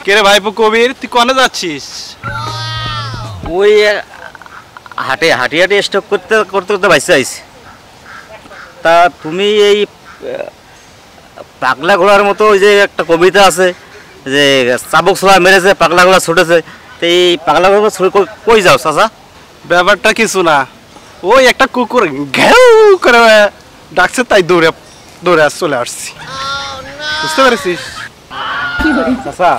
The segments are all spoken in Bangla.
কে রে ভাইপো কবির, তুই কোনে যাচ্ছিস? ওই হাটে হাঁটি হাঁটি স্টক করতে করতে করতে বাইসে আইছি। তা তুমি এই পাগলা ঘোড়ার মতো ওই যে একটা কবিতা আছে যে চাবুক ছোড়া মেরেছে পাগলা ঘোড়া ছুটেছে, তো এই পাগলা ঘোড়া কই যাও চাচা? ব্যাপারটা কিছু না, ওই একটা কুকুর ঘেউ করে ডাকছে, তাই দৌড়ে দৌড়ে চলে আসছি। বুঝতে পেরেছিস? চাচা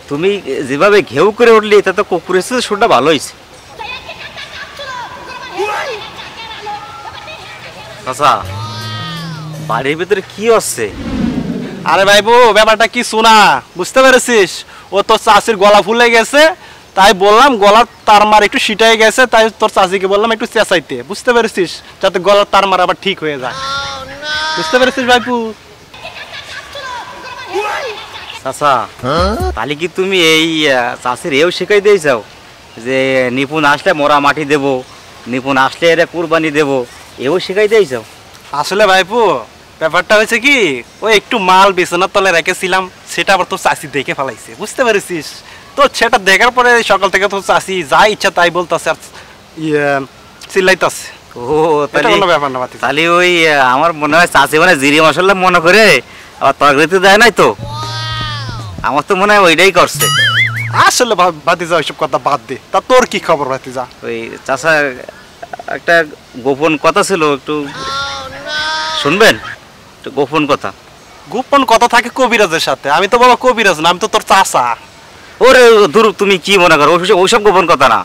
তুমি যেভাবে ঘেউ করে উঠলি তা তো কুকুরের সাথে শুনটা ভালো হয়েছে। চাচা বাড়ির ভিতরে কি হচ্ছে? আরে ভাইপো ব্যাপারটা কিছু না, বুঝতে পেরেছিস? ও তোর চাষির গলা ফুলে গেছে, তাই বললাম গলার তার মার একটু সিটাই গেছে, তাই তোর চাষিকে বললাম একটু চেঁচাইতে। বুঝতে পেরেছিস? যাতে গলার তার মার আবার ঠিক হয়ে যায়। বুঝতে পেরেছিস ভাইপু? চাচা তাহলে কি তুমি এই চাষির এও শিখাই দিয়ে যাও যে নিপুণ আসলে মোরা মাটি দেব, নিপুণ আসলে এরা কুরবানি দেব, এও শিখাই দিয়ে যাও? আসলে ভাইপু ব্যাপারটা হয়েছে কি, ওই একটু মাল বিছানার তলে রেখেছিলাম, সেটা আবার তোর চাষি দেখে ফেলাইছে। বুঝতে পেরেছিস? তো সেটা দেখার পরে সকাল থেকে তোর চাষি যা ইচ্ছা তাই বলতেছে আর চিল্লাইতেছে। ও তাহলে ব্যাপার না, তাহলে ওই আমার মনে হয় চাষি মানে জিরি মশলা মনে করে আবার তরকারিতে দেয় নাই তো, আমার তো মনে হয় ওইটাই করছে। আসলে ভাতিজা ওইসব কথা বাদ দে, তা তোর কি খবর ভাতিজা? ওই চাচা একটা গোপন কথা ছিল, একটু শুনবেন? একটু গোপন কথা। গোপন কথা থাকে কবিরাজের সাথে, আমি তো বাবা কবিরাজ না, আমি তো তোর চাচা। ওরে দূর, তুমি কি মনে করো ওইসব গোপন কথা না,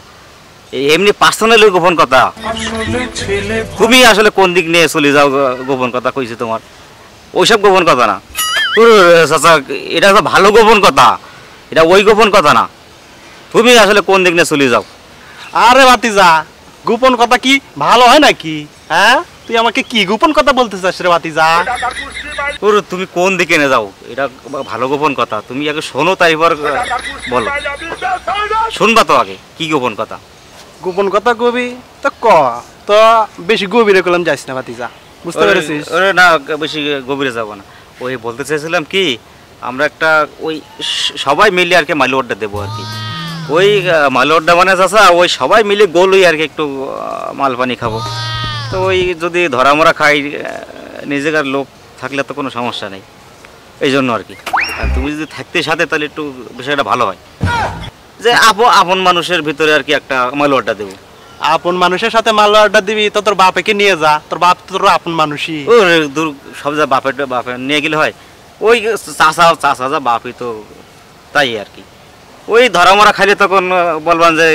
এমনি পার্সোনালি গোপন কথা। তুমি আসলে কোন দিক নিয়ে চলে যাও গোপন কথা কইছি তোমার, ওইসব গোপন কথা না। চাচা এটা তো ভালো গোপন কথা, এটা ওই গোপন কথা না। তুমি আসলে কোন দিক নিয়ে চলে যাও? আরে ভাতিজা গোপন কথা কি ভালো হয় নাকি? হ্যাঁ তুই আমাকে কি গোপন কথা বলতে চাস রে ভাতিজা? ওরে তুমি কোন দিকে নিয়ে যাও, এটা ভালো গোপন কথা। তুমি আগে শোনো তারপর বলো। শুনবা তো আগে কি গোপন কথা? গোপন কথা কবি তো ক, তো বেশি গভীরে করলাম যাইস না ভাতিজা। বুঝতে পেরেছিস? ওরে না বেশি গভীরে যাব না, ওই বলতে চাইছিলাম কি আমরা একটা ওই সবাই মিলে আর কি মাইল অর্ডার দেবো আর কি। ওই মাইল অর্ডার মানে চাচা ওই সবাই মিলে গোলই আর কি, একটু মাল পানি খাবো। তো ওই যদি ধরা মরা খাই নিজেকার লোক থাকলে তো কোনো সমস্যা নেই, এই জন্য আর কি। আর তুমি যদি থাকতে সাথে তাহলে একটু বিষয়টা ভালো হয়, যে আপন মানুষের ভিতরে আর কি একটা মাইল অর্ডার দেবো। আপন মানুষের সাথে মাল অর্ডার দিবি তো তোর বাপেকে নিয়ে যা, তোর বাপ তোর আপন মানুষই। ও দূর সব যা বাপের নিয়ে গেলে হয়, ওই চাষা যা বাপই তো তাই আর কি। ওই ধরা মরা খাইলে তখন বলবেন যে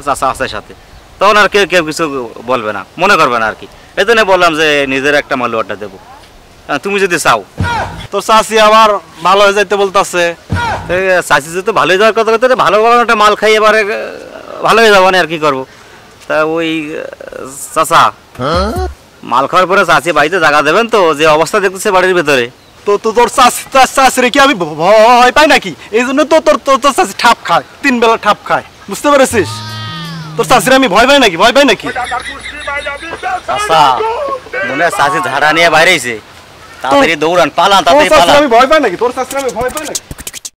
চাষা আছে সাথে, তখন আর কেউ কেউ কিছু বলবে না, মনে করবে না আর কি। এই জন্য বললাম যে নিজের একটা মাল অর্ডার দেবো, তুমি যদি চাও। তোর চাষি আবার ভালো হয়ে যাইতে বলতেছে। চাষি যদি ভালো হয়ে যাওয়ার কথা বলতে, ভালো একটা মাল খাই এবারে ভালো হয়ে যাবো না আর কি করবো। তা ওই চাচা মাল খাওয়ার পরে চাষি বাড়িতে জায়গা দেবেন তো, যে অবস্থা দেখতেছে বাড়ির ভেতরে। তো তোর চাষিরে কি আমি ভয় পাই নাকি? এই জন্য তো তোর চাষি ঠাপ খায়, 3 বেলা ঠাপ খায়। বুঝতে পেরেছিস? তোর চাষিরে আমি ভয় পাই নাকি? ভয় পাই নাকি? চাচা মনে হয় চাষি ঝাড়া নিয়ে বাইরেছে, তাড়াতাড়ি দৌড়ান, পালান, তাড়াতাড়ি পালান। আমি ভয় পাই নাকি? তোর চাষিরে আমি ভয় পাই নাকি?